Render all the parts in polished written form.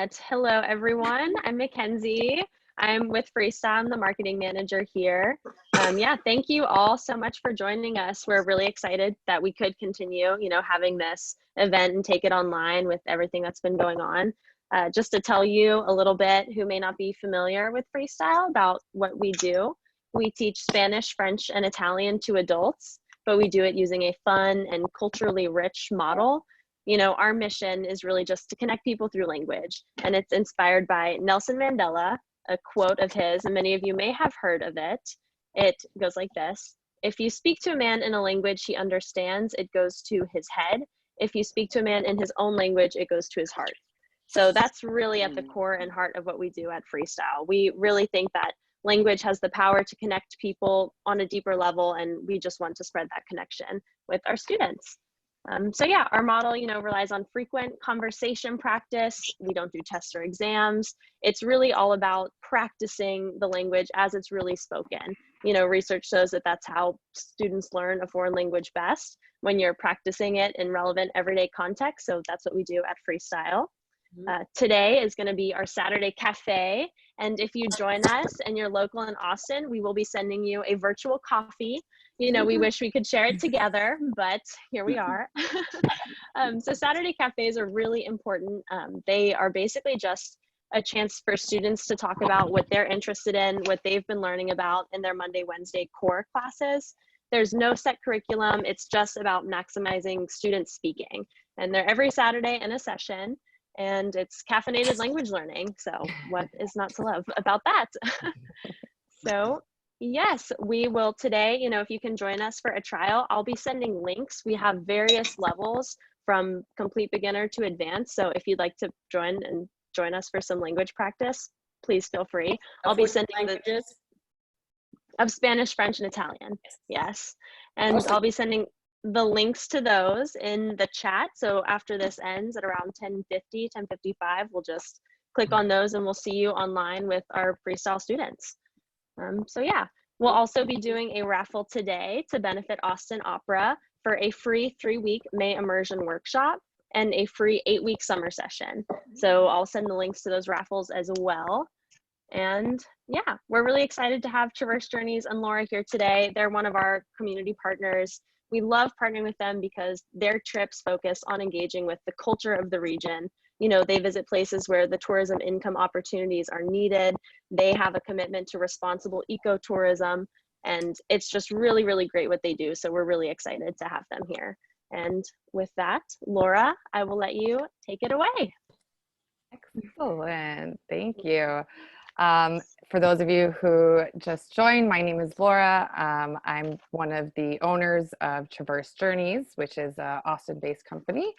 Hello, everyone. I'm Mackenzie. I'm with Freestyle. I'm the marketing manager here. Yeah, thank you all so much for joining us. We're really excited that we could continue, having this event and take it online with everything that's been going on. Just to tell you a little bit who may not be familiar with Freestyle about what we do. We teach Spanish, French, and Italian to adults, but we do it using a fun and culturally rich model. Our mission is really just to connect people through language, and it's inspired by Nelson Mandela, a quote of his, and many of you may have heard of it. It goes like this: if you speak to a man in a language he understands, it goes to his head. If you speak to a man in his own language, it goes to his heart. So that's really at the core and heart of what we do at Freestyle. We really think that language has the power to connect people on a deeper level, and we just want to spread that connection with our students. So yeah, our model, relies on frequent conversation practice. We don't do tests or exams. It's really all about practicing the language as it's really spoken. Research shows that that's how students learn a foreign language best, when you're practicing it in relevant everyday context. So that's what we do at Freestyle. Today is going to be our Saturday cafe. And if you join us and you're local in Austin, we will be sending you a virtual coffee. We wish we could share it together, but here we are. So Saturday cafes are really important. They are basically just a chance for students to talk about what they're interested in, what they've been learning about in their Monday, Wednesday core classes. There's no set curriculum. It's just about maximizing student speaking. And they're every Saturday in a session. And it's caffeinated language learning. So what is not to love about that? So yes, we will today, if you can join us for a trial, I'll be sending links. We have various levels from complete beginner to advanced. So if you'd like to join us for some language practice, please feel free. I'll be sending languages of Spanish, French, and Italian. Yes. And awesome. I'll be sending the links to those in the chat. So after this ends at around 10:50, 10:55, we'll just click on those and we'll see you online with our Freestyle students. So yeah, we'll also be doing a raffle today to benefit Austin Opera for a free 3-week May immersion workshop and a free 8-week summer session. So I'll send the links to those raffles as well. And yeah, we're really excited to have Traverse Journeys and Laura here today. They're one of our community partners. We love partnering with them because their trips focus on engaging with the culture of the region. They visit places where the tourism income opportunities are needed. They have a commitment to responsible ecotourism, and it's just really, really great what they do. So we're really excited to have them here. And with that, Laura, I will let you take it away. Excellent, thank you. For those of you who just joined, my name is Laura. I'm one of the owners of Traverse Journeys, which is an Austin-based company.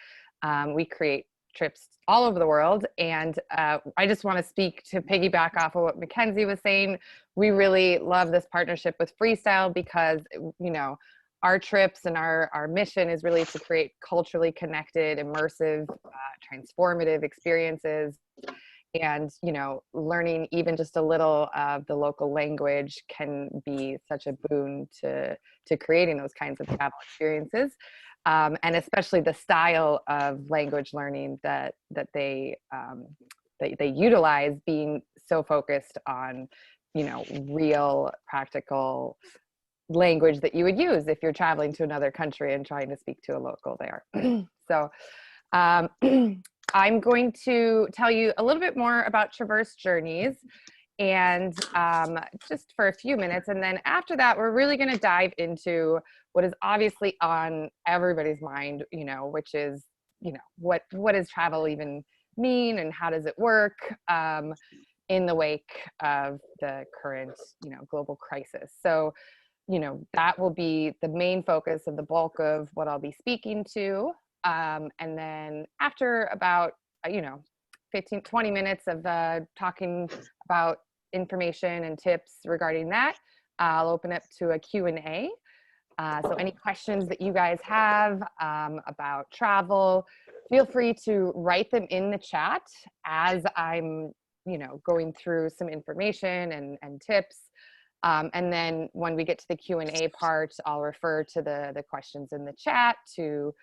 We create trips all over the world, and I just want to speak to piggyback off of what Mackenzie was saying. We really love this partnership with Freestyle because, our trips and our mission is really to create culturally connected, immersive, transformative experiences. And, learning even just a little of the local language can be such a boon to creating those kinds of travel experiences. And especially the style of language learning that they utilize, being so focused on, real practical language that you would use if you're traveling to another country and trying to speak to a local there. So I'm going to tell you a little bit more about Traverse Journeys, and just for a few minutes. And then after that, we're really going to dive into what is obviously on everybody's mind, which is, what does travel even mean, and how does it work in the wake of the current, global crisis. So, that will be the main focus of the bulk of what I'll be speaking to. And then after about, 15, 20 minutes of talking about information and tips regarding that, I'll open up to a Q&A. So any questions that you guys have about travel, feel free to write them in the chat as I'm, going through some information and tips. And then when we get to the Q&A part, I'll refer to the questions in the chat to,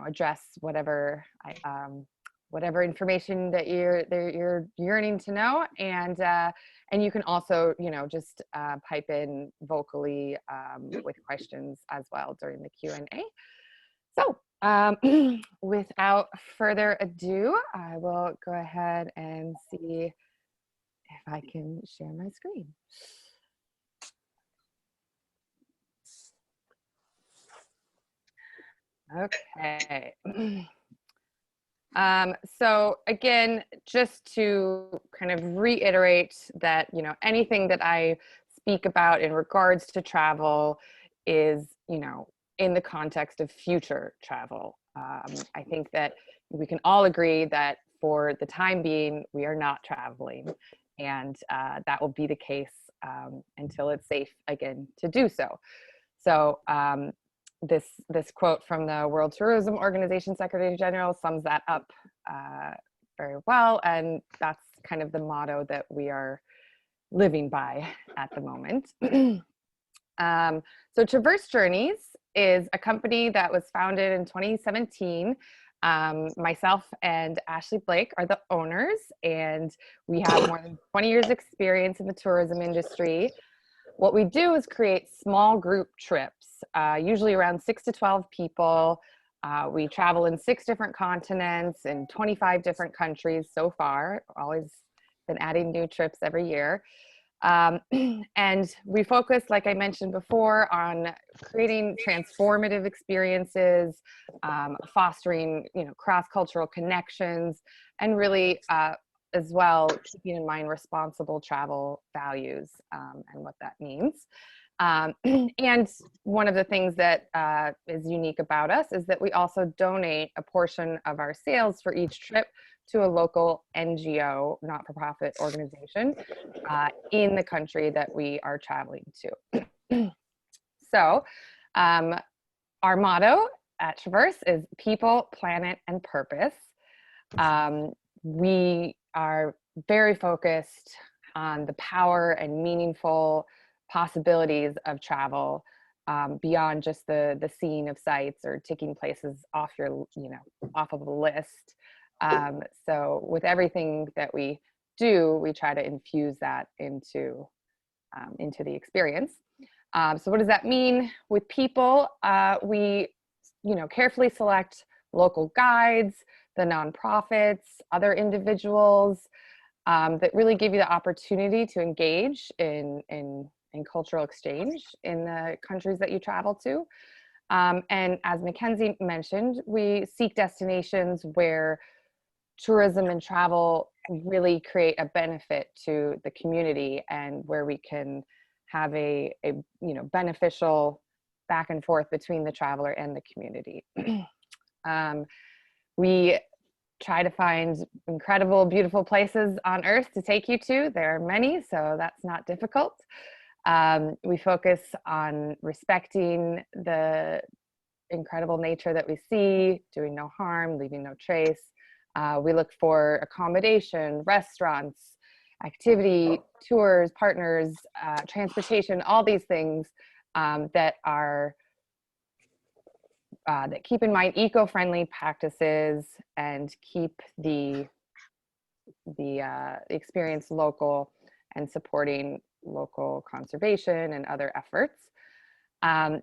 address whatever whatever information that you're yearning to know, and you can also, just pipe in vocally with questions as well during the Q&A. So without further ado, I will go ahead and see if I can share my screen. Okay. So again, just to kind of reiterate that, anything that I speak about in regards to travel is, in the context of future travel. I think that we can all agree that for the time being, we are not traveling, and that will be the case until it's safe again to do so. So this quote from the World Tourism Organization Secretary General sums that up very well, and that's kind of the motto that we are living by at the moment. So Traverse Journeys is a company that was founded in 2017. Myself and Ashley Blake are the owners, and we have more than 20 years experience in the tourism industry. What we do is create small group trips, usually around 6 to 12 people. We travel in 6 different continents and 25 different countries so far. Always been adding new trips every year. And we focus, like I mentioned before, on creating transformative experiences, fostering, cross-cultural connections, and really as well, keeping in mind responsible travel values and what that means. And one of the things that is unique about us is that we also donate a portion of our sales for each trip to a local NGO, not-for-profit organization in the country that we are traveling to. So our motto at Traverse is people, planet, and purpose. We are very focused on the power and meaningful possibilities of travel beyond just the scene of sites or ticking places off your, off of the list. So with everything that we do, we try to infuse that into the experience. So what does that mean? With people, we, carefully select local guides, the nonprofits, other individuals that really give you the opportunity to engage in cultural exchange in the countries that you travel to. And as Mackenzie mentioned, we seek destinations where tourism and travel really create a benefit to the community, and where we can have a beneficial back and forth between the traveler and the community. We try to find incredible, beautiful places on Earth to take you to. There are many, so that's not difficult. We focus on respecting the incredible nature that we see, doing no harm, leaving no trace. We look for accommodation, restaurants, activity, tours, partners, transportation, all these things that are that keep in mind eco-friendly practices and keep the experience local and supporting local conservation and other efforts.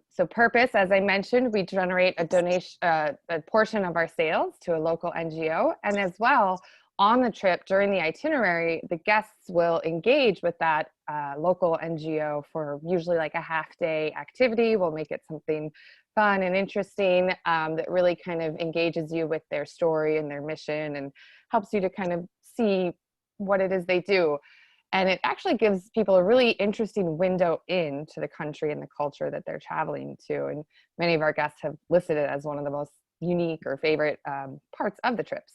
So purpose, as I mentioned, we generate a donation, a portion of our sales to a local NGO, and as well on the trip during the itinerary, the guests will engage with that local NGO for usually like a half-day activity. We'll make it something fun and interesting that really kind of engages you with their story and their mission, and helps you to kind of see what it is they do. And it actually gives people a really interesting window into the country and the culture that they're traveling to. And many of our guests have listed it as one of the most unique or favorite parts of the trips.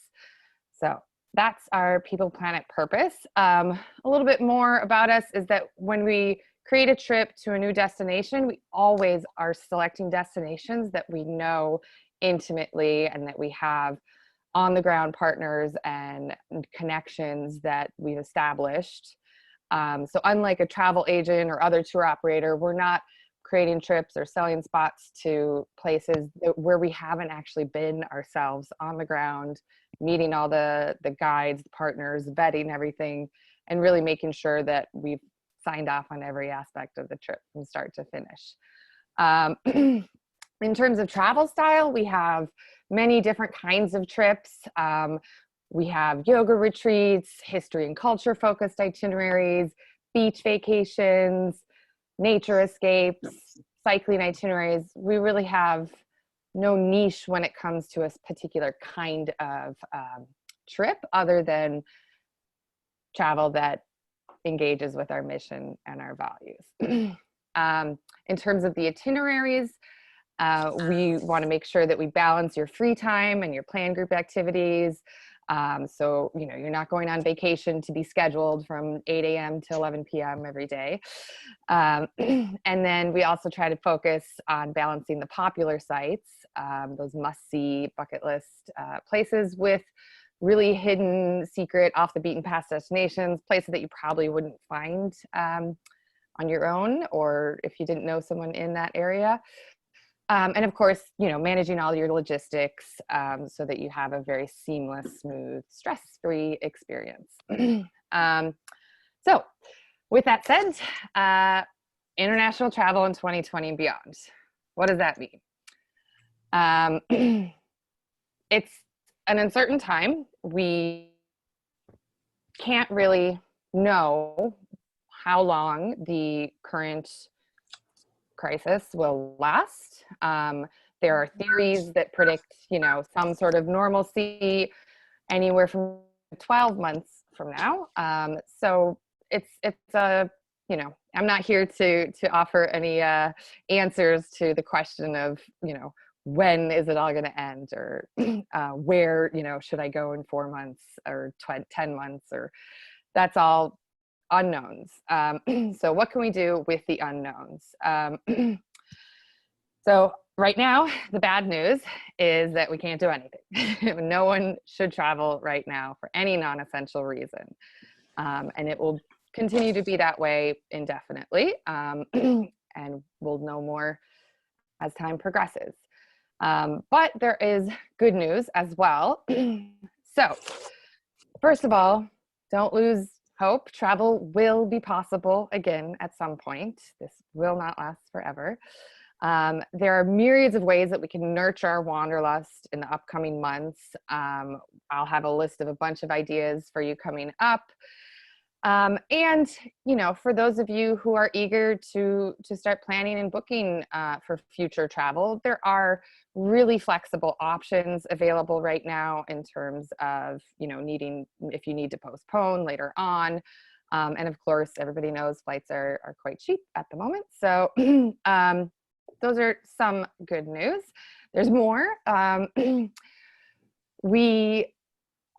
So that's our people, planet, purpose. A little bit more about us is that when we create a trip to a new destination, we always are selecting destinations that we know intimately and that we have on the ground partners and connections that we've established. So unlike a travel agent or other tour operator, we're not creating trips or selling spots to places where we haven't actually been ourselves on the ground, meeting all the guides, the partners, vetting everything, and really making sure that we've signed off on every aspect of the trip from start to finish. In terms of travel style, we have many different kinds of trips. We have yoga retreats, history and culture focused itineraries, beach vacations, nature escapes, cycling itineraries. We really have no niche when it comes to a particular kind of trip other than travel that engages with our mission and our values. In terms of the itineraries, we want to make sure that we balance your free time and your planned group activities. So, you know, you're not going on vacation to be scheduled from 8 a.m. to 11 p.m. every day. And then we also try to focus on balancing the popular sites, those must-see bucket list places, with really hidden, secret, off the beaten path destinations, places that you probably wouldn't find on your own, or if you didn't know someone in that area. And of course, you know, managing all your logistics so that you have a very seamless, smooth, stress-free experience. So with that said, international travel in 2020 and beyond. What does that mean? It's an uncertain time. We can't really know how long the current crisis will last. There are theories that predict, you know, some sort of normalcy anywhere from 12 months from now. So it's a, you know, I'm not here to offer any answers to the question of, you know, when is it all going to end, or where, you know, should I go in 4 months or 10 months, or that's all unknowns. So what can we do with the unknowns? So right now, the bad news is that we can't do anything. No one should travel right now for any non-essential reason. And it will continue to be that way indefinitely. And we'll know more as time progresses. But there is good news as well. So first of all, don't lose hope. Travel will be possible again at some point. This will not last forever. There are myriads of ways that we can nurture our wanderlust in the upcoming months. I'll have a list of a bunch of ideas for you coming up. And, you know, for those of you who are eager to start planning and booking for future travel, there are really flexible options available right now in terms of, you know, if you need to postpone later on. And of course, everybody knows flights are quite cheap at the moment. So those are some good news. There's more. We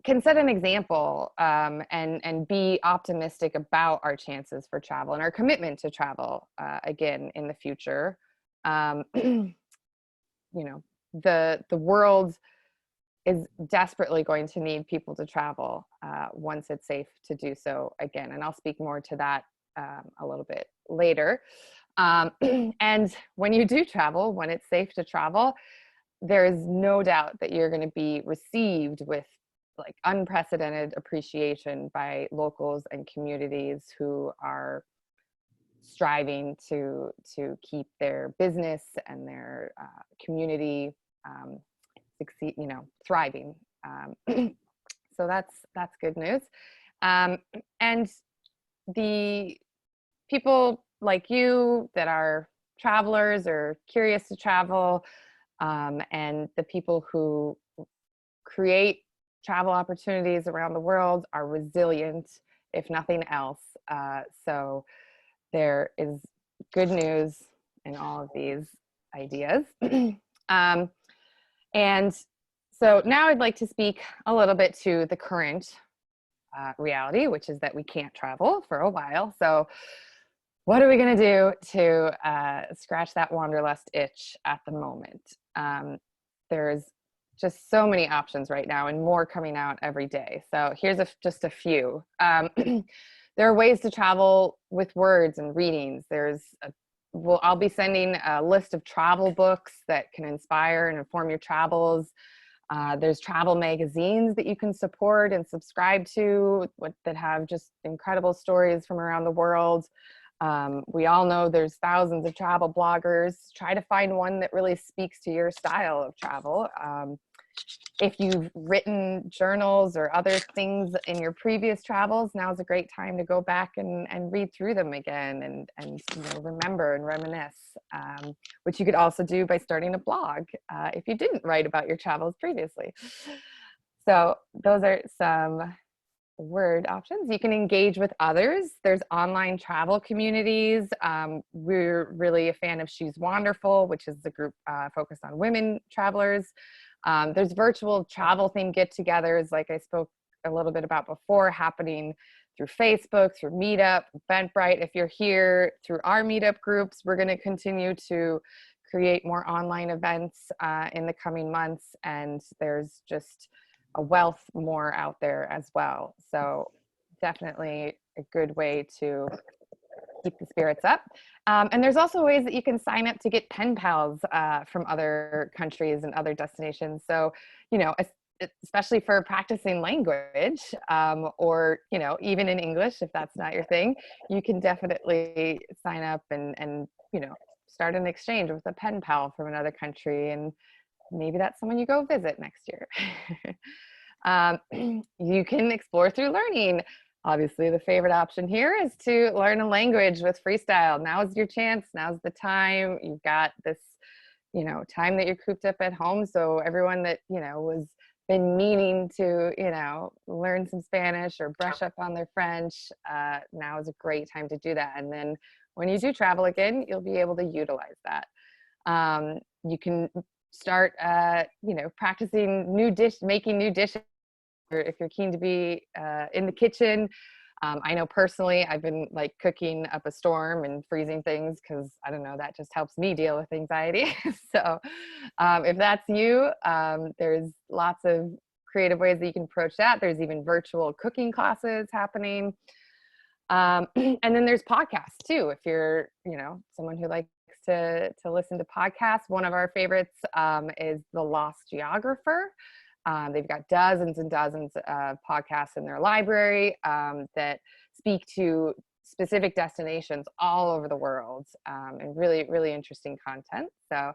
can set an example and be optimistic about our chances for travel and our commitment to travel again in the future. You know, the world is desperately going to need people to travel once it's safe to do so again. And I'll speak more to that a little bit later. And when you do travel, when it's safe to travel, there is no doubt that you're going to be received with like unprecedented appreciation by locals and communities who are striving to keep their business and their community succeed, you know, thriving. So that's good news. And the people like you that are travelers or curious to travel, and the people who create travel opportunities around the world are resilient, if nothing else. So there is good news in all of these ideas. And so now I'd like to speak a little bit to the current reality, which is that we can't travel for a while. So what are we going to do to scratch that wanderlust itch at the moment? There's just so many options right now, and more coming out every day. So here's just a few. There are ways to travel with words and readings. There's I'll be sending a list of travel books that can inspire and inform your travels. There's travel magazines that you can support and subscribe to that have just incredible stories from around the world. We all know there's thousands of travel bloggers. Try to find one that really speaks to your style of travel. If you've written journals or other things in your previous travels, now's a great time to go back and read through them again and remember and reminisce, which you could also do by starting a blog if you didn't write about your travels previously. So those are some word options. You can engage with others. There's online travel communities. We're really a fan of She's Wonderful, which is a group focused on women travelers. There's virtual travel themed get-togethers, like I spoke a little bit about before, happening through Facebook, through Meetup, Eventbrite. If you're here through our Meetup groups, we're going to continue to create more online events in the coming months, and there's just a wealth more out there as well. So definitely a good way to keep the spirits up. And there's also ways that you can sign up to get pen pals from other countries and other destinations. So, especially for practicing language or, even in English, if that's not your thing, you can definitely sign up and start an exchange with a pen pal from another country. And maybe that's someone you go visit next year. You can explore through learning. Obviously, the favorite option here is to learn a language with Freestyle. Now's your chance. Now's the time. You've got this, time that you're cooped up at home. So everyone that, was been meaning to, learn some Spanish or brush up on their French, now is a great time to do that. And then when you do travel again, you'll be able to utilize that. You can start, practicing making new dishes. Or if you're keen to be in the kitchen. I know personally, I've been like cooking up a storm and freezing things because I don't know, that just helps me deal with anxiety. So if that's you, there's lots of creative ways that you can approach that. There's even virtual cooking classes happening. And then there's podcasts too. If you're, someone who likes to listen to podcasts, one of our favorites is The Lost Geographer. They've got dozens and dozens of podcasts in their library that speak to specific destinations all over the world and really, really interesting content. So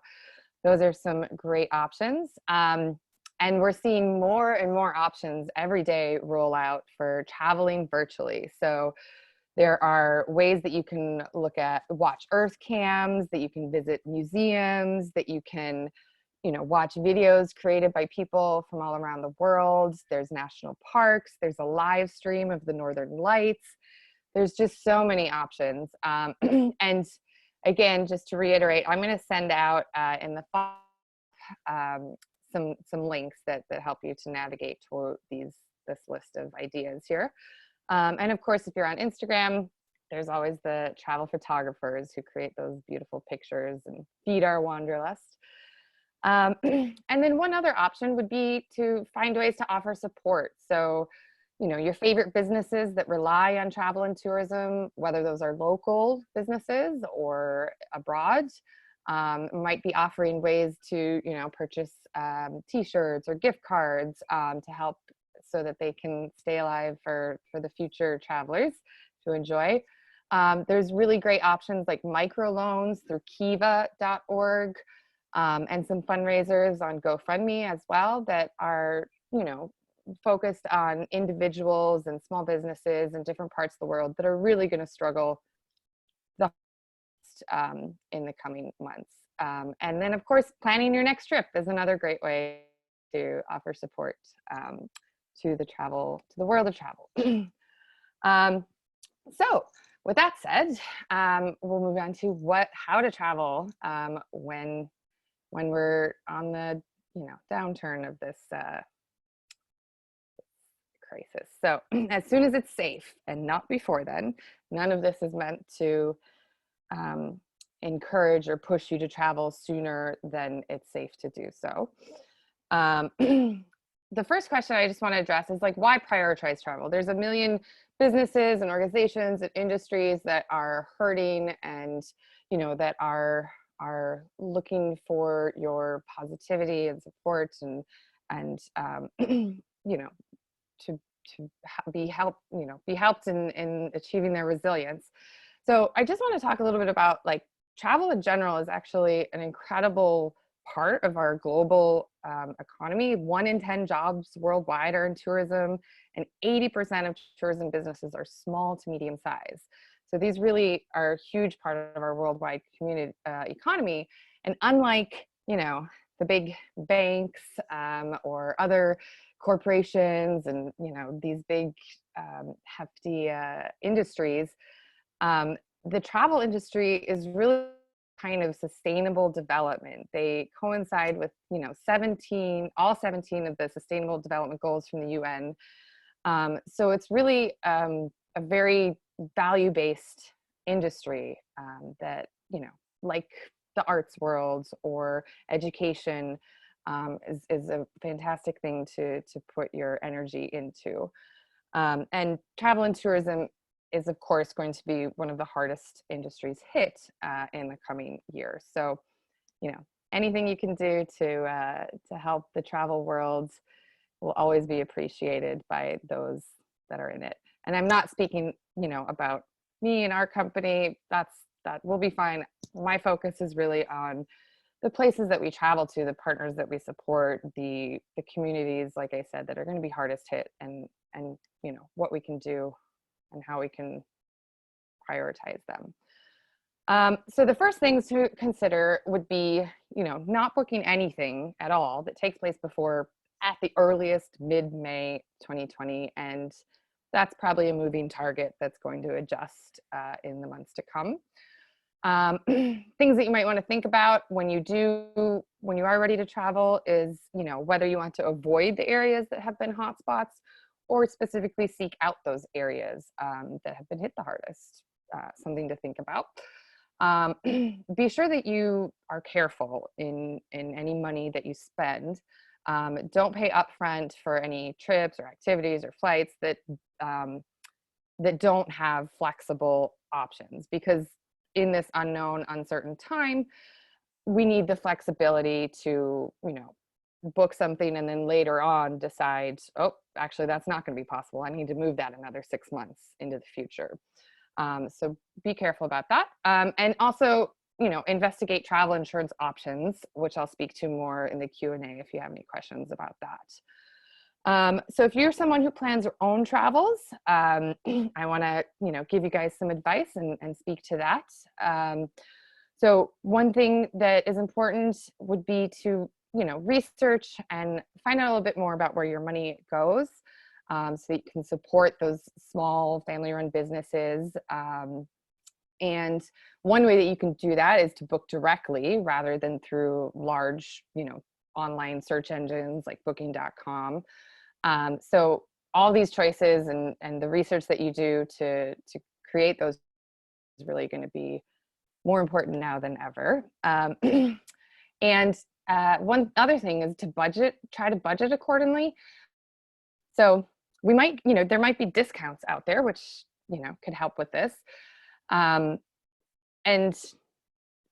those are some great options. And we're seeing more and more options every day roll out for traveling virtually. So there are ways that you can watch Earth cams, that you can visit museums, that you can watch videos created by people from all around the world. There's national parks. There's a live stream of the Northern Lights. There's just so many options. And again, just to reiterate, I'm going to send out in the fall some links that help you to navigate to this list of ideas here. And of course, if you're on Instagram, there's always the travel photographers who create those beautiful pictures and feed our wanderlust. And then one other option would be to find ways to offer support. So, your favorite businesses that rely on travel and tourism, whether those are local businesses or abroad, might be offering ways to, purchase t-shirts or gift cards to help so that they can stay alive for the future travelers to enjoy. There's really great options like microloans through kiva.org. And some fundraisers on GoFundMe as well that are, focused on individuals and small businesses in different parts of the world that are really going to struggle in the coming months. And then, of course, planning your next trip is another great way to offer support to the world of travel. So with that said, we'll move on to how to travel when we're on the downturn of this crisis. So as soon as it's safe, and not before then, none of this is meant to encourage or push you to travel sooner than it's safe to do so. the first question I just want to address is like, why prioritize travel? There's a million businesses and organizations and industries that are hurting and, you know, that are looking for your positivity and support and you know, be helped in achieving their resilience. So I just want to talk a little bit about like travel in general is actually an incredible part of our global economy. 1 in 10 jobs worldwide are in tourism, and 80% of tourism businesses are small to medium size. So these really are a huge part of our worldwide community economy. And unlike, you know, the big banks or other corporations and, you know, these big hefty industries, the travel industry is really kind of sustainable development. They coincide with, you know, all 17 of the sustainable development goals from the UN. So it's really a very value-based industry that, you know, like the arts world or education is a fantastic thing to put your energy into. And travel and tourism is of course going to be one of the hardest industries hit in the coming years. So, you know, anything you can do to help the travel world will always be appreciated by those that are in it. And I'm not speaking, you know, about me and our company. That will be fine. My focus is really on the places that we travel to, the partners that we support, the communities, like I said, that are going to be hardest hit, and you know, what we can do and how we can prioritize them. So the first things to consider would be, you know, not booking anything at all that takes place before at the earliest mid-May 2020. And that's probably a moving target that's going to adjust in the months to come. Things that you might want to think about when you are ready to travel is, you know, whether you want to avoid the areas that have been hotspots or specifically seek out those areas that have been hit the hardest. Something to think about. Be sure that you are careful in any money that you spend. Don't pay upfront for any trips or activities or flights that don't have flexible options, because in this unknown, uncertain time, we need the flexibility to, you know, book something and then later on decide, oh, actually that's not going to be possible. I need to move that another 6 months into the future. So be careful about that. And also, you know, investigate travel insurance options, which I'll speak to more in the Q&A if you have any questions about that. So if you're someone who plans your own travels, I want to, you know, give you guys some advice and speak to that. So one thing that is important would be to, you know, research and find out a little bit more about where your money goes, so that you can support those small family-run businesses. And one way that you can do that is to book directly rather than through large, you know, online search engines like booking.com. So all these choices and the research that you do to create those is really going to be more important now than ever. And one other thing is to try to budget accordingly. So we might, you know, there might be discounts out there, which, you know, could help with this. And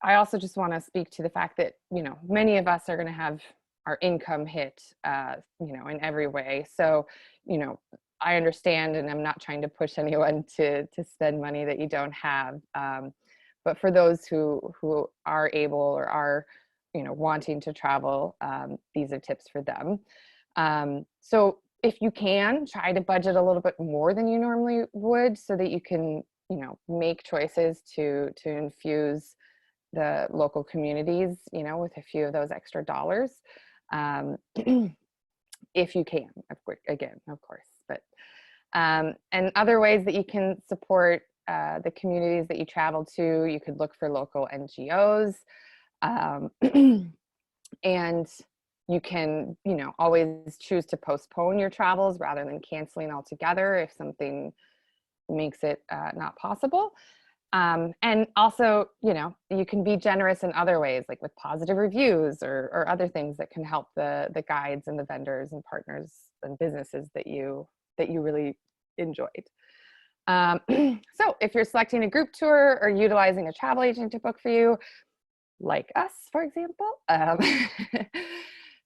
I also just want to speak to the fact that, you know, many of us are going to have our income hit, you know, in every way. So, you know, I understand, and I'm not trying to push anyone to spend money that you don't have. But for those who are able or are, you know, wanting to travel, these are tips for them. So if you can, try to budget a little bit more than you normally would, so that you can, you know, make choices to infuse the local communities, you know, with a few of those extra dollars, if you can, of course. But and other ways that you can support the communities that you travel to, you could look for local NGOs, and you can, you know, always choose to postpone your travels rather than canceling altogether if something makes it not possible. And also, you know, you can be generous in other ways, like with positive reviews or other things that can help the guides and the vendors and partners and businesses that you really enjoyed. So if you're selecting a group tour or utilizing a travel agent to book for you, like us, for example.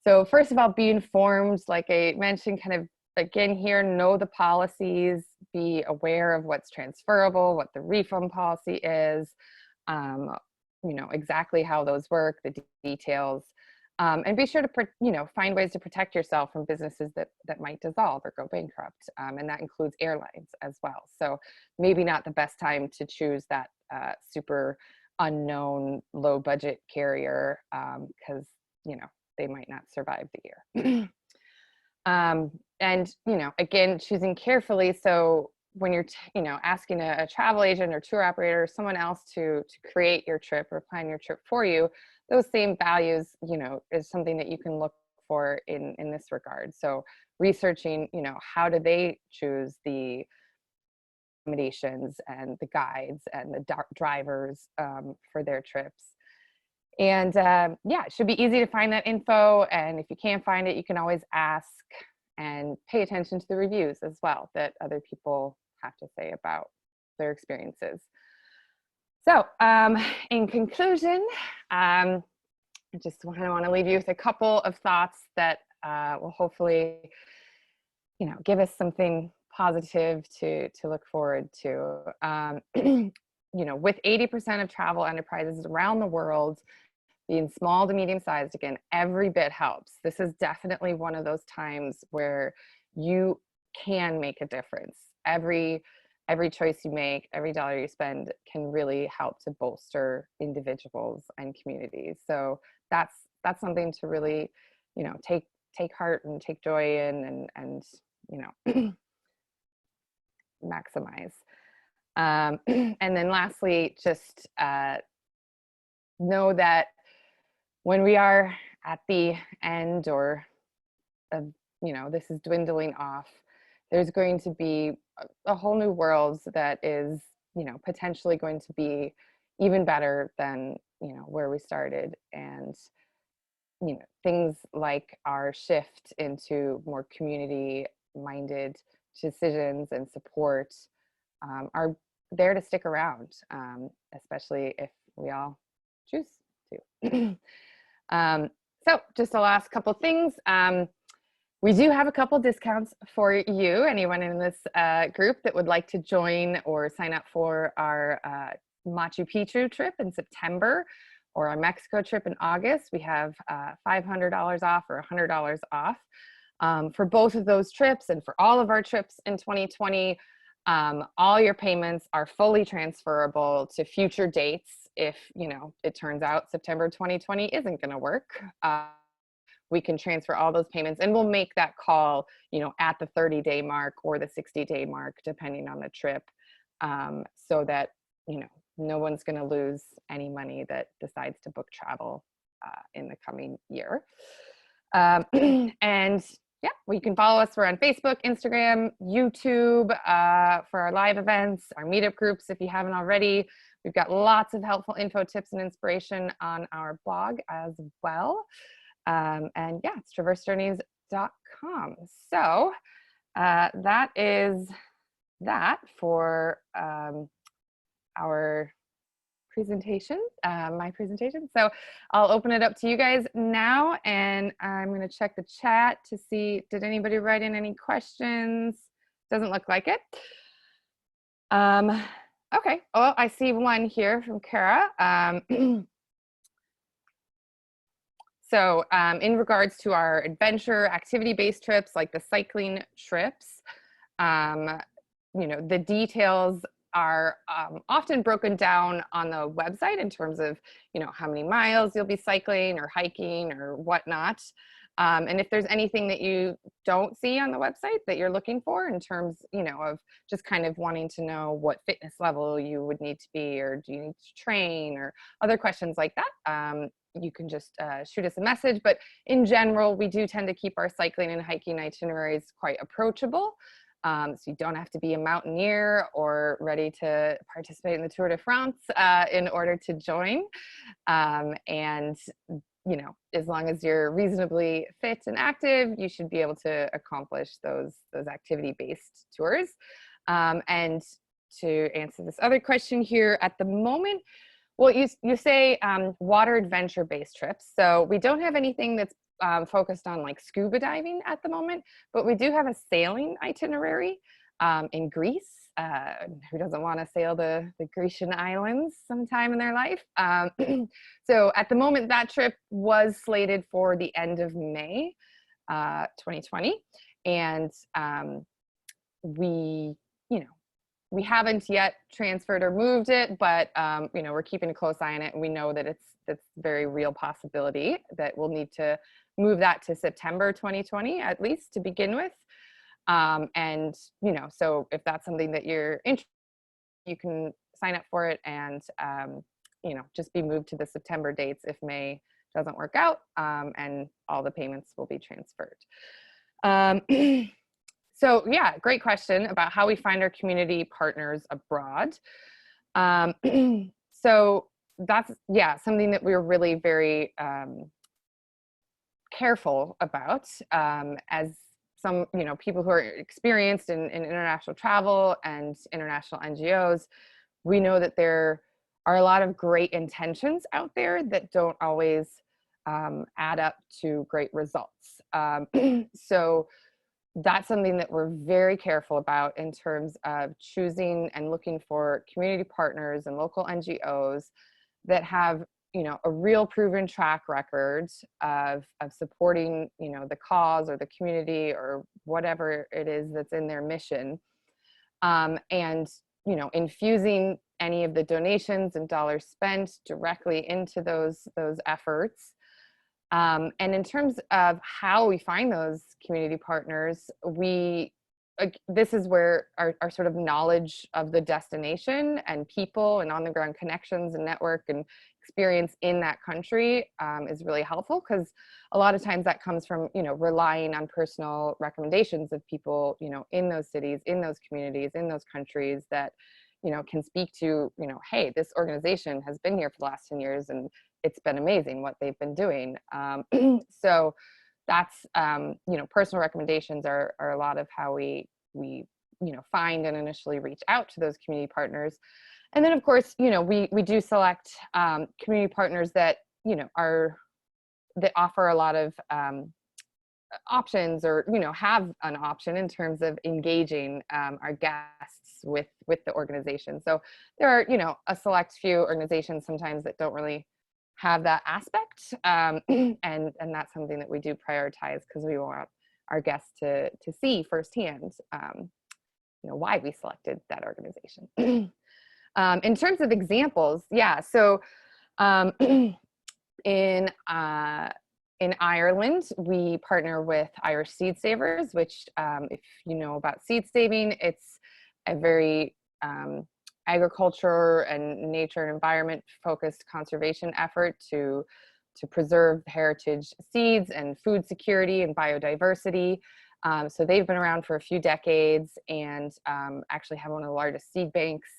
So first of all, be informed, like I mentioned, kind of again here, know the policies, be aware of what's transferable, what the refund policy is, you know, exactly how those work, the details, and be sure to, you know, find ways to protect yourself from businesses that might dissolve or go bankrupt. And that includes airlines as well. So maybe not the best time to choose that super unknown low budget carrier because, you know, they might not survive the year. And, you know, again, choosing carefully. So when you're, you know, asking a travel agent or tour operator or someone else to create your trip or plan your trip for you, those same values, you know, is something that you can look for in this regard. So researching, you know, how do they choose the accommodations and the guides and the drivers for their trips. And yeah, it should be easy to find that info. And if you can't find it, you can always ask and pay attention to the reviews as well that other people have to say about their experiences. So in conclusion, I just want to leave you with a couple of thoughts that will hopefully, you know, give us something positive to look forward to. You know, with 80% of travel enterprises around the world being small to medium sized, again, every bit helps. This is definitely one of those times where you can make a difference. Every choice you make, every dollar you spend can really help to bolster individuals and communities. So that's something to really, you know, take heart and take joy in and you know, maximize. And then lastly, just know that when we are at the end or of, you know, this is dwindling off, there's going to be a whole new world that is, you know, potentially going to be even better than, you know, where we started. And, you know, things like our shift into more community minded decisions and support are there to stick around, especially if we all choose to. So just the last couple things. We do have a couple discounts for you, anyone in this group that would like to join or sign up for our Machu Picchu trip in September or our Mexico trip in August. We have $500 off or $100 off for both of those trips, and for all of our trips in 2020. All your payments are fully transferable to future dates. If, you know, it turns out September 2020 isn't going to work, we can transfer all those payments, and we'll make that call, you know, at the 30-day mark or the 60-day mark, depending on the trip, so that, you know, no one's going to lose any money that decides to book travel in the coming year. And yeah, well, you can follow us. We're on Facebook, Instagram, YouTube for our live events, our meetup groups if you haven't already. We've got lots of helpful info, tips, and inspiration on our blog as well. And yeah, it's traversejourneys.com. So that is that for our presentation, my presentation. So I'll open it up to you guys now, and I'm going to check the chat to see, did anybody write in any questions? Doesn't look like it. Okay, well, I see one here from Kara. So in regards to our adventure activity-based trips, like the cycling trips, you know, the details are often broken down on the website in terms of, you know, how many miles you'll be cycling or hiking or whatnot. And if there's anything that you don't see on the website that you're looking for in terms, you know, of just kind of wanting to know what fitness level you would need to be, or do you need to train, or other questions like that, you can just shoot us a message. But in general, we do tend to keep our cycling and hiking itineraries quite approachable. So you don't have to be a mountaineer or ready to participate in the Tour de France in order to join. And as long as you're reasonably fit and active, you should be able to accomplish those activity-based tours. And to answer this other question here, at the moment, well, you say water adventure-based trips. So we don't have anything that's focused on like scuba diving at the moment, but we do have a sailing itinerary in Greece. Who doesn't want to sail the Grecian islands sometime in their life? So at the moment, that trip was slated for the end of May 2020. And we haven't yet transferred or moved it, but we're keeping a close eye on it. And we know that it's a very real possibility that we'll need to move that to September 2020, at least to begin with. And so if that's something that you're interested in, you can sign up for it and just be moved to the September dates if May doesn't work out, and all the payments will be transferred. So yeah, great question about how we find our community partners abroad. So that's, something that we're really very careful about, as some, people who are experienced in international travel and international NGOs. We know that there are a lot of great intentions out there that don't always add up to great results. So that's something that we're very careful about in terms of choosing and looking for community partners and local NGOs that have, a real proven track record of supporting, the cause or the community or whatever it is that's in their mission. And, infusing any of the donations and dollars spent directly into those efforts. And in terms of how we find those community partners, this is where our sort of knowledge of the destination and people and on the ground connections and network and experience in that country is really helpful, because a lot of times that comes from, relying on personal recommendations of people, in those cities, in those communities, in those countries that, can speak to, hey, this organization has been here for the last 10 years and it's been amazing what they've been doing. So that's, personal recommendations are a lot of how we find and initially reach out to those community partners. And then of course, we do select community partners that, that offer a lot of options, or, have an option in terms of engaging our guests with the organization. So there are, a select few organizations sometimes that don't really have that aspect. And that's something that we do prioritize, because we want our guests to see firsthand, why we selected that organization. In terms of examples, so in Ireland, we partner with Irish Seed Savers, which, if you know about seed saving, it's a very agriculture and nature and environment focused conservation effort to preserve heritage seeds and food security and biodiversity. So they've been around for a few decades and actually have one of the largest seed banks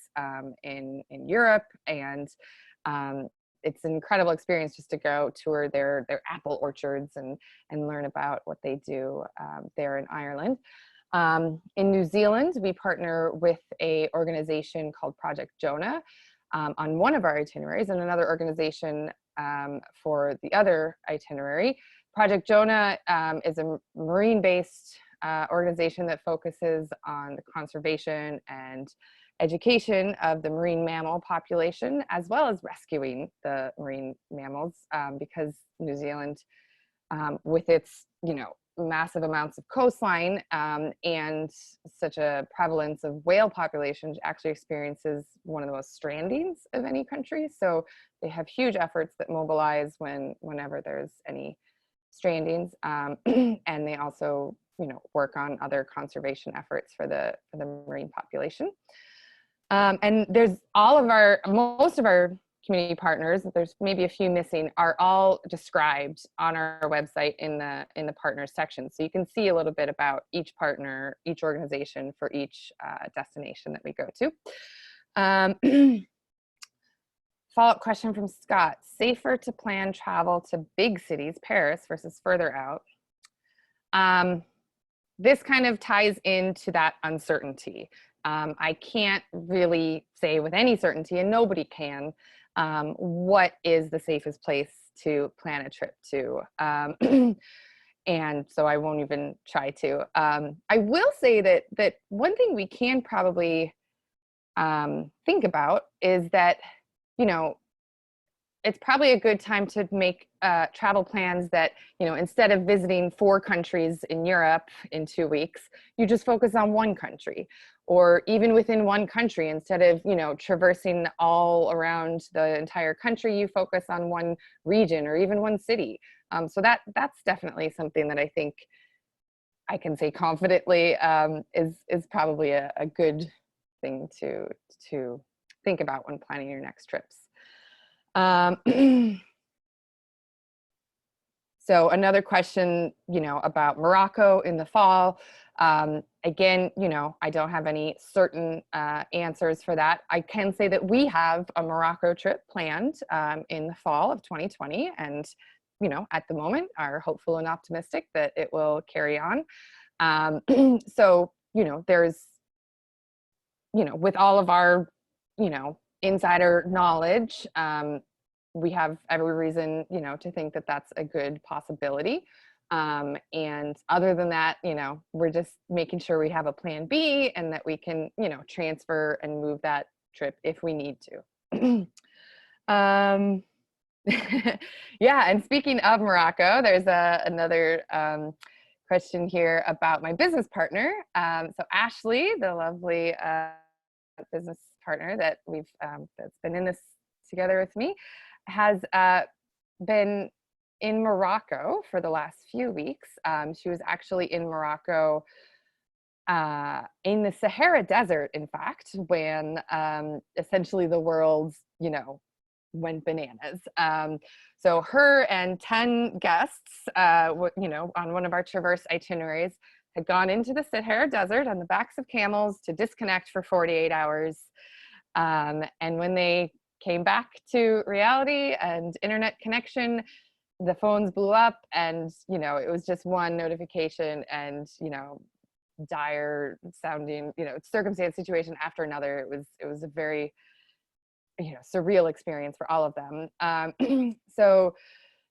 in Europe. And it's an incredible experience just to go tour their apple orchards and learn about what they do there in Ireland. In New Zealand, we partner with an organization called Project Jonah on one of our itineraries, and another organization for the other itinerary. Project Jonah is a marine-based organization that focuses on the conservation and education of the marine mammal population, as well as rescuing the marine mammals, because New Zealand, with its, massive amounts of coastline and such a prevalence of whale populations, actually experiences one of the most strandings of any country. So they have huge efforts that mobilize whenever there's any strandings, and they also, work on other conservation efforts for the marine population. And there's most of our community partners, there's maybe a few missing, are all described on our website in the partners section. So you can see a little bit about each partner, each organization for each destination that we go to. Follow-up question from Scott: safer to plan travel to big cities, Paris, versus further out? This kind of ties into that uncertainty. I can't really say with any certainty, and nobody can, what is the safest place to plan a trip to. And so I won't even try to. I will say that one thing we can probably think about is that, you know, it's probably a good time to make travel plans that, you know, instead of visiting 4 countries in Europe in 2 weeks, you just focus on 1 country. Or even within 1 country, instead of, you know, traversing all around the entire country, you focus on 1 region or even 1 city. So that's definitely something that I think I can say confidently is probably a good thing to think about when planning your next trips. So another question, you know, about Morocco in the fall. Again, you know, I don't have any certain answers for that. I can say that we have a Morocco trip planned in the fall of 2020, and, you know, at the moment are hopeful and optimistic that it will carry on. So, you know, there's, you know, with all of our, you know, insider knowledge, we have every reason, you know, to think that that's a good possibility. And other than that, you know, we're just making sure we have a plan B and that we can, you know, transfer and move that trip if we need to. Yeah, and speaking of Morocco, there's another question here about my business partner. So Ashley, the lovely business partner that we've that's been in this together with me, has been in Morocco for the last few weeks. She was actually in Morocco in the Sahara Desert, in fact, when essentially the world, you know, went bananas. So her and 10 guests, you know, on one of our Traverse itineraries, had gone into the Sahara Desert on the backs of camels to disconnect for 48 hours. And when they came back to reality and internet connection, the phones blew up, and, you know, it was just one notification and, you know, dire sounding, you know, circumstance situation after another. It was a very, you know, surreal experience for all of them. So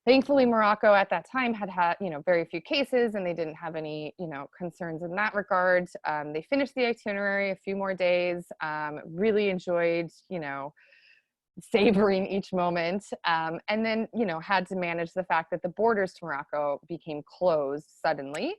thankfully Morocco at that time had, you know, very few cases, and they didn't have any, you know, concerns in that regard. They finished the itinerary a few more days, really enjoyed, you know, savoring each moment, and then, you know, had to manage the fact that the borders to Morocco became closed suddenly.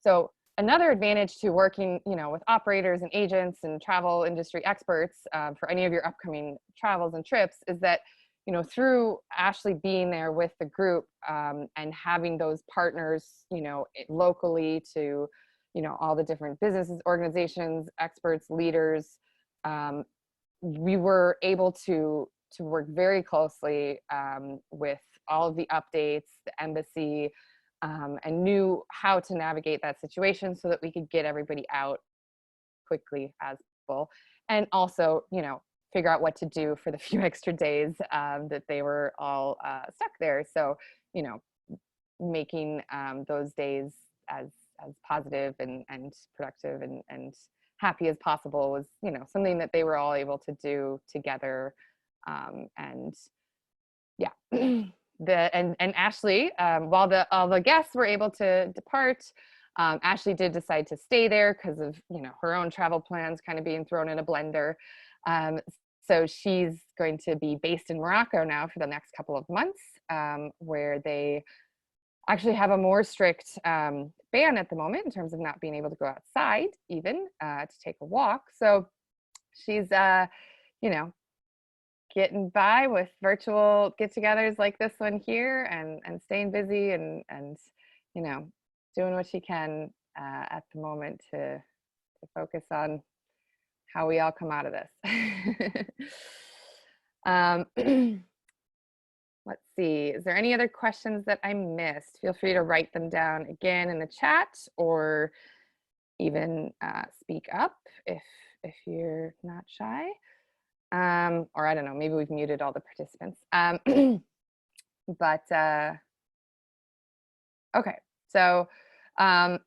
So another advantage to working, you know, with operators and agents and travel industry experts for any of your upcoming travels and trips is that, you know, through Ashley being there with the group and having those partners, you know, locally to, you know, all the different businesses, organizations, experts, leaders, we were able to work very closely with all of the updates, the embassy, and knew how to navigate that situation so that we could get everybody out quickly as possible, and also, you know, figure out what to do for the few extra days that they were all stuck there. So, you know, making those days as positive and productive and happy as possible was, you know, something that they were all able to do together. And yeah, and Ashley, while all the guests were able to depart, Ashley did decide to stay there because of, you know, her own travel plans kind of being thrown in a blender. So she's going to be based in Morocco now for the next couple of months, where they actually have a more strict ban at the moment in terms of not being able to go outside even to take a walk. So she's, you know, getting by with virtual get-togethers like this one here, and staying busy and you know, doing what she can at the moment to focus on how we all come out of this. Um, let's see, is there any other questions that I missed? Feel free to write them down again in the chat, or even speak up if you're not shy. Or I don't know, maybe we've muted all the participants. But okay, so I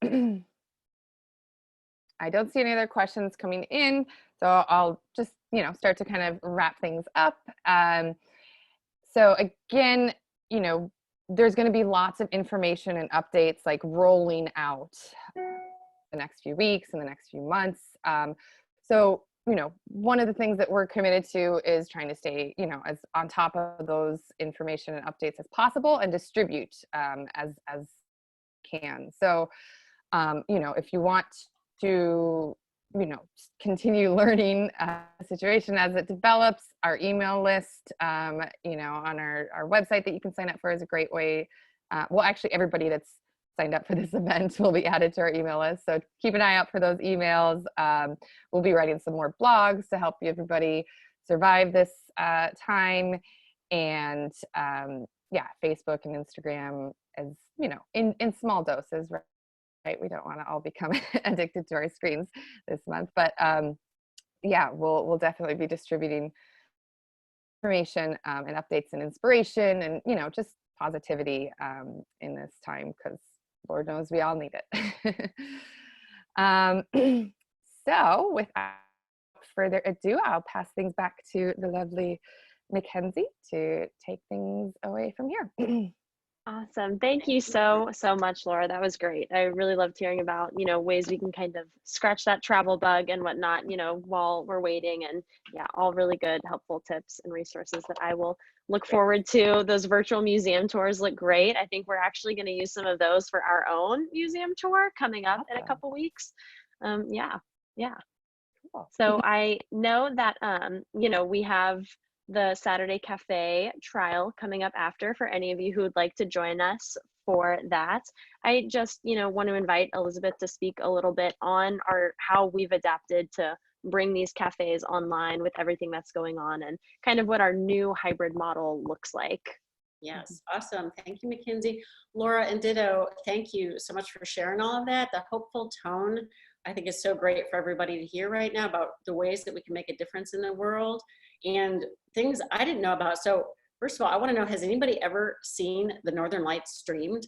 don't see any other questions coming in, so I'll just, start to kind of wrap things up. So again, there's going to be lots of information and updates like rolling out the next few weeks and the next few months. So, one of the things that we're committed to is trying to stay, as on top of those information and updates as possible, and distribute as can. So, if you want to, continue learning the situation as it develops, our email list, on our website that you can sign up for is a great way. Well, actually, everybody that's signed up for this event will be added to our email list. So keep an eye out for those emails. We'll be writing some more blogs to help everybody survive this time. And yeah, Facebook and Instagram as, in small doses, right? We don't want to all become addicted to our screens this month, but yeah, we'll definitely be distributing information and updates and inspiration and, just positivity in this time, because Lord knows we all need it. So without further ado, I'll pass things back to the lovely Mackenzie to take things away from here. Awesome. Thank you so much, Laura. That was great. I really loved hearing about, ways we can kind of scratch that travel bug and whatnot, while we're waiting. And yeah, all really good, helpful tips and resources that I will look forward to. Those virtual museum tours look great. I think we're actually going to use some of those for our own museum tour coming up in a couple weeks. Yeah. Cool. So I know that, we have the Saturday Cafe trial coming up after, for any of you who would like to join us for that. I just, want to invite Elizabeth to speak a little bit on how we've adapted to bring these cafes online with everything that's going on, and kind of what our new hybrid model looks like. Yes, awesome. Thank you, Mackenzie. Laura and ditto, thank you so much for sharing all of that. The hopeful tone, I think, is so great for everybody to hear right now about the ways that we can make a difference in the world and things I didn't know about. So first of all, I want to know, has anybody ever seen the Northern Lights streamed?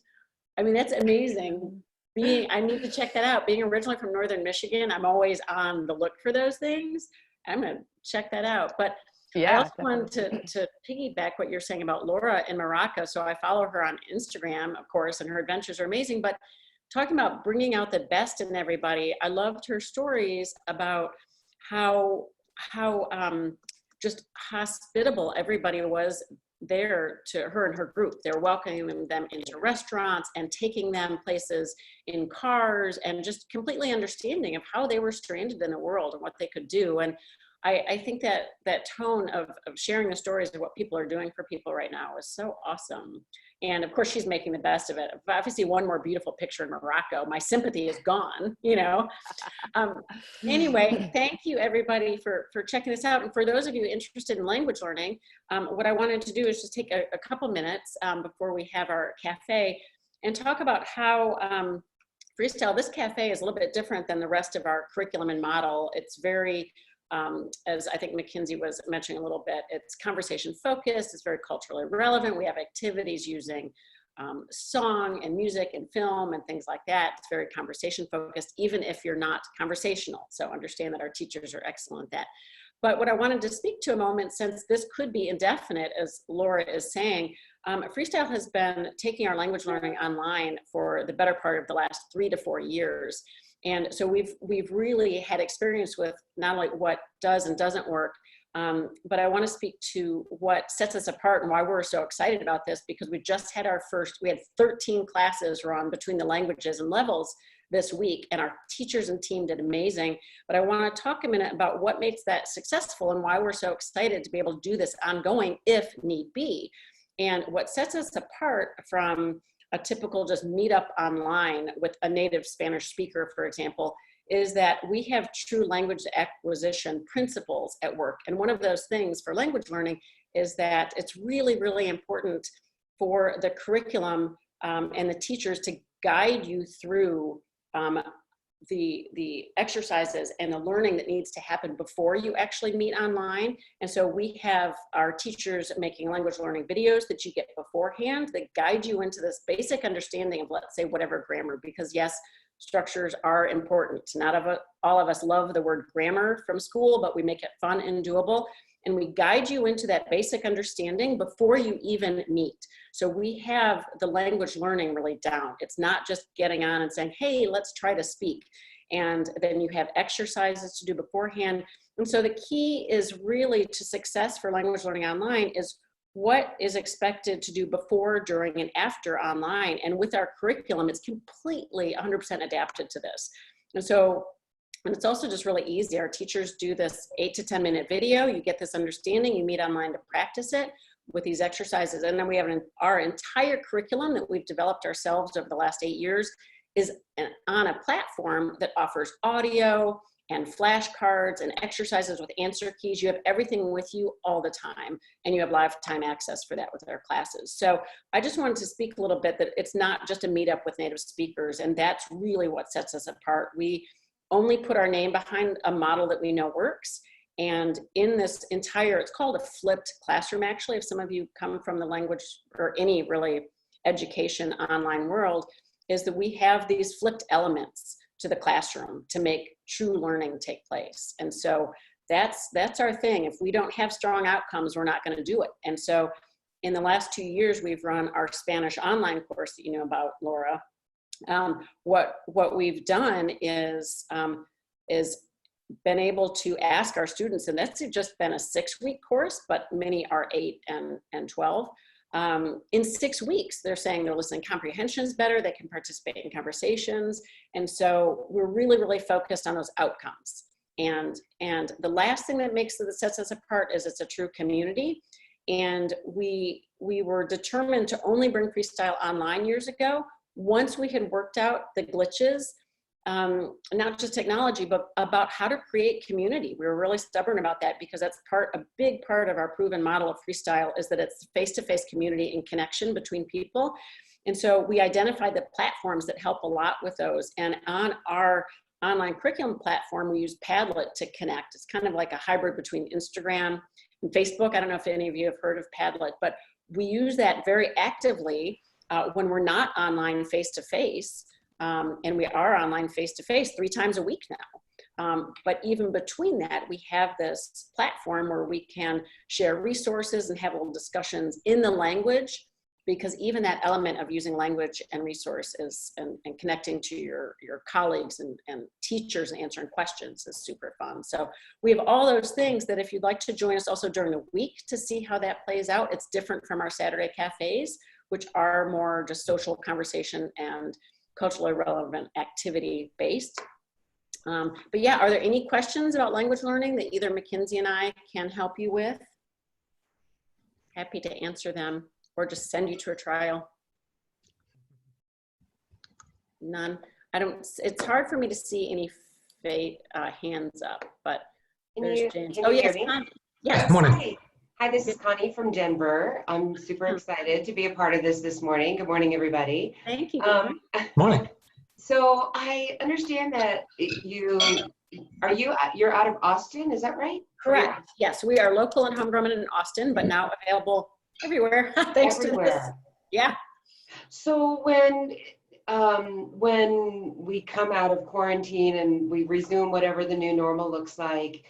I mean, that's amazing. I need to check that out. Being originally from Northern Michigan, I'm always on the look for those things. I'm going to check that out. But yeah, I also wanted to piggyback what you're saying about Laura in Morocco. So I follow her on Instagram, of course, and her adventures are amazing. But talking about bringing out the best in everybody, I loved her stories about how just hospitable everybody was there to her and her group. They're welcoming them into restaurants and taking them places in cars, and just completely understanding of how they were stranded in the world and what they could do. And I think that tone of sharing the stories of what people are doing for people right now is so awesome. And of course, she's making the best of it. If I see one more beautiful picture in Morocco, my sympathy is gone, Anyway, thank you everybody for checking this out. And for those of you interested in language learning, what I wanted to do is just take a couple minutes before we have our cafe and talk about how Freestyle, this cafe is a little bit different than the rest of our curriculum and model. It's very, as I think Mackenzie was mentioning a little bit, it's conversation focused, it's very culturally relevant. We have activities using song and music and film and things like that. It's very conversation focused, even if you're not conversational. So understand that our teachers are excellent at that. But what I wanted to speak to a moment, since this could be indefinite, as Laura is saying, Freestyle has been taking our language learning online for the better part of the last 3 to 4 years. And so we've really had experience with not only what does and doesn't work, but I want to speak to what sets us apart and why we're so excited about this, because we just had we had 13 classes run between the languages and levels this week, and our teachers and team did amazing. But I want to talk a minute about what makes that successful and why we're so excited to be able to do this ongoing if need be. And what sets us apart from a typical just meet up online with a native Spanish speaker, for example, is that we have true language acquisition principles at work. And one of those things for language learning is that it's really, really important for the curriculum and the teachers to guide you through the exercises and the learning that needs to happen before you actually meet online. And so we have our teachers making language learning videos that you get beforehand that guide you into this basic understanding of, let's say, whatever grammar, because yes, structures are important. Not all of us love the word grammar from school, but we make it fun and doable. And we guide you into that basic understanding before you even meet. So we have the language learning really down. It's not just getting on and saying, hey, let's try to speak. And then you have exercises to do beforehand. And so the key is really to success for language learning online is what is expected to do before, during, and after online. And with our curriculum, it's completely 100% adapted to this. And it's also just really easy. Our teachers do this 8 to 10 minute video. You get this understanding, you meet online to practice it with these exercises. And then we have our entire curriculum that we've developed ourselves over the last 8 years is on a platform that offers audio and flashcards and exercises with answer keys. You have everything with you all the time, and you have lifetime access for that with our classes. So I just wanted to speak a little bit that it's not just a meetup with native speakers, and that's really what sets us apart. We only put our name behind a model that we know works. And in this entire, it's called a flipped classroom, actually, if some of you come from the language or any really education online world, is that we have these flipped elements to the classroom to make true learning take place. And so that's our thing. If we don't have strong outcomes, we're not going to do it. And so in the last 2 years, we've run our Spanish online course that you know about, Laura. What we've done is been able to ask our students, and that's just been a 6-week course, but many are 8 and 12. In 6 weeks, they're saying their listening comprehension is better, they can participate in conversations. And so we're really, really focused on those outcomes. And the last thing that sets us apart is it's a true community. And we were determined to only bring freestyle online years ago, once we had worked out the glitches, not just technology, but about how to create community. We were really stubborn about that because that's a big part of our proven model of freestyle is that it's face-to-face community and connection between people. And so we identified the platforms that help a lot with those. And on our online curriculum platform, we use Padlet to connect. It's kind of like a hybrid between Instagram and Facebook. I don't know if any of you have heard of Padlet, but we use that very actively when we're not online face-to-face, and we are online face-to-face 3 times a week now. But even between that, we have this platform where we can share resources and have little discussions in the language, because even that element of using language and resources and connecting to your colleagues and teachers and answering questions is super fun. So we have all those things that if you'd like to join us also during the week to see how that plays out, it's different from our Saturday cafes, which are more just social conversation and culturally relevant activity based. But yeah, are there any questions about language learning that either Mackenzie and I can help you with? Happy to answer them or just send you to a trial. None. It's hard for me to see any hands up, but there's James. Oh yes, Connie. Yes. Morning. Hi, this is Connie from Denver. I'm super excited to be a part of this morning. Good morning, everybody. Thank you. Morning. So I understand that you're out of Austin, is that right? Correct. Yes, we are local and homegrown in Austin, but now available everywhere. Thanks to this. Yeah. So when we come out of quarantine and we resume whatever the new normal looks like,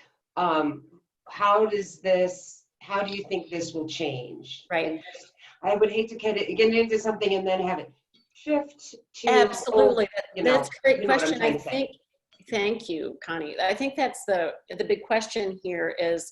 how do you think this will change? Right. I would hate to get into something and then have it shift to. Absolutely. That's a great question. I think, thank you, Connie. I think that's the big question here is,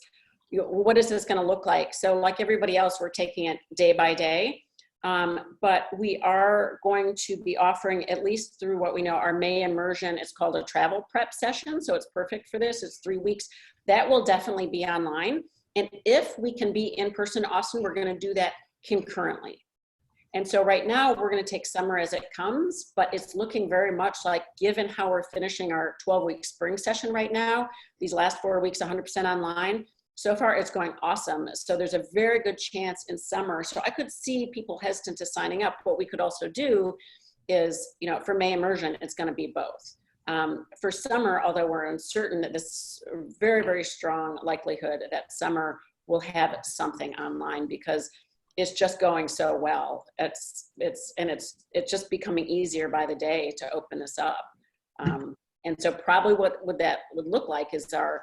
what is this going to look like? So like everybody else, we're taking it day by day. But we are going to be offering, at least through what we know, our May immersion. It's called a travel prep session. So it's perfect for this. It's 3 weeks. That will definitely be online. And if we can be in person in Austin, we're going to do that concurrently. And so right now we're going to take summer as it comes, but it's looking very much like, given how we're finishing our 12-week spring session right now, these last 4 weeks, 100% online. So far it's going awesome. So there's a very good chance in summer. So I could see people hesitant to signing up. What we could also do is, you know, for May immersion, it's going to be both. For summer, although we're uncertain, that this very, very strong likelihood that summer will have something online, because it's just going so well. It's just becoming easier by the day to open this up. And so probably what that would look like is our,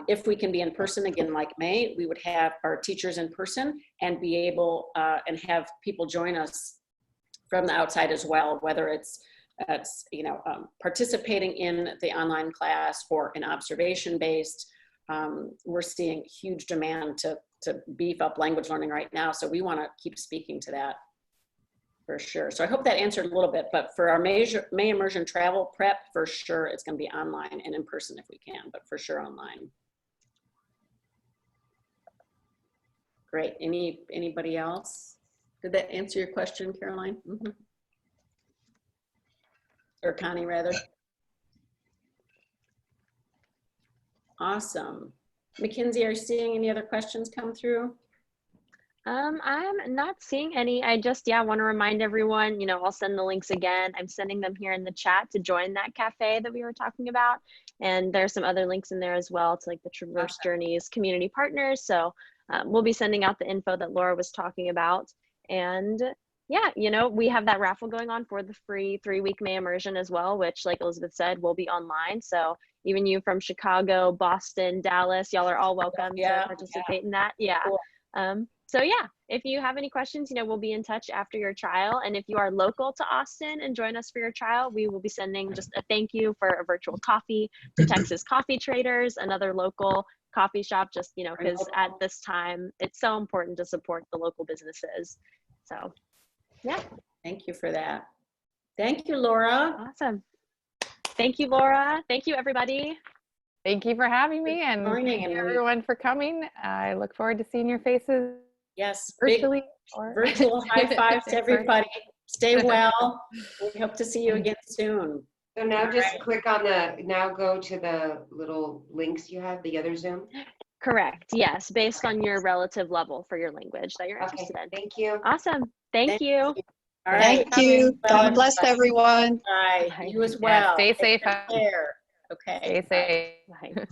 if we can be in person again, like May, we would have our teachers in person and be able and have people join us from the outside as well, whether it's you know, participating in the online class or an observation based. We're seeing huge demand to beef up language learning right now. So we want to keep speaking to that for sure. So I hope that answered a little bit, but for our May immersion travel prep, for sure, it's going to be online and in person if we can, but for sure online. Great. Anybody else? Did that answer your question, Caroline? Mm-hmm. Or Connie, rather. Awesome. Mackenzie, are you seeing any other questions come through? I'm not seeing any. I just, want to remind everyone, you know, I'll send the links again. I'm sending them here in the chat to join that cafe that we were talking about. And there's some other links in there as well to like the Traverse Journeys community partners. So we'll be sending out the info that Laura was talking about. And yeah, you know, we have that raffle going on for the free 3-week May immersion as well, which, like Elizabeth said, will be online. So even you from Chicago, Boston, Dallas, y'all are all welcome to participate in that. Yeah. Cool. So yeah, if you have any questions, you know, we'll be in touch after your trial. And if you are local to Austin and join us for your trial, we will be sending just a thank you for a virtual coffee to Texas Coffee Traders, another local coffee shop, just, you know, because at this time, it's so important to support the local businesses. So yeah. Thank you for that. Thank you, Laura. Awesome. Thank you, Laura. Thank you, everybody. Thank you for having me, and thank you everyone for coming. I look forward to seeing your faces. Yes, virtually. Virtual high fives to everybody. Stay well. We hope to see you again soon. So now just click on now go to the little links you have, the other Zoom. Correct. Yes, based on your relative level for your language that you're interested in. Thank you. Awesome. Thank you. All right. Thank you. God bless everyone. Bye. You as well. Yeah, stay safe. Take care. Okay. Stay safe. Bye.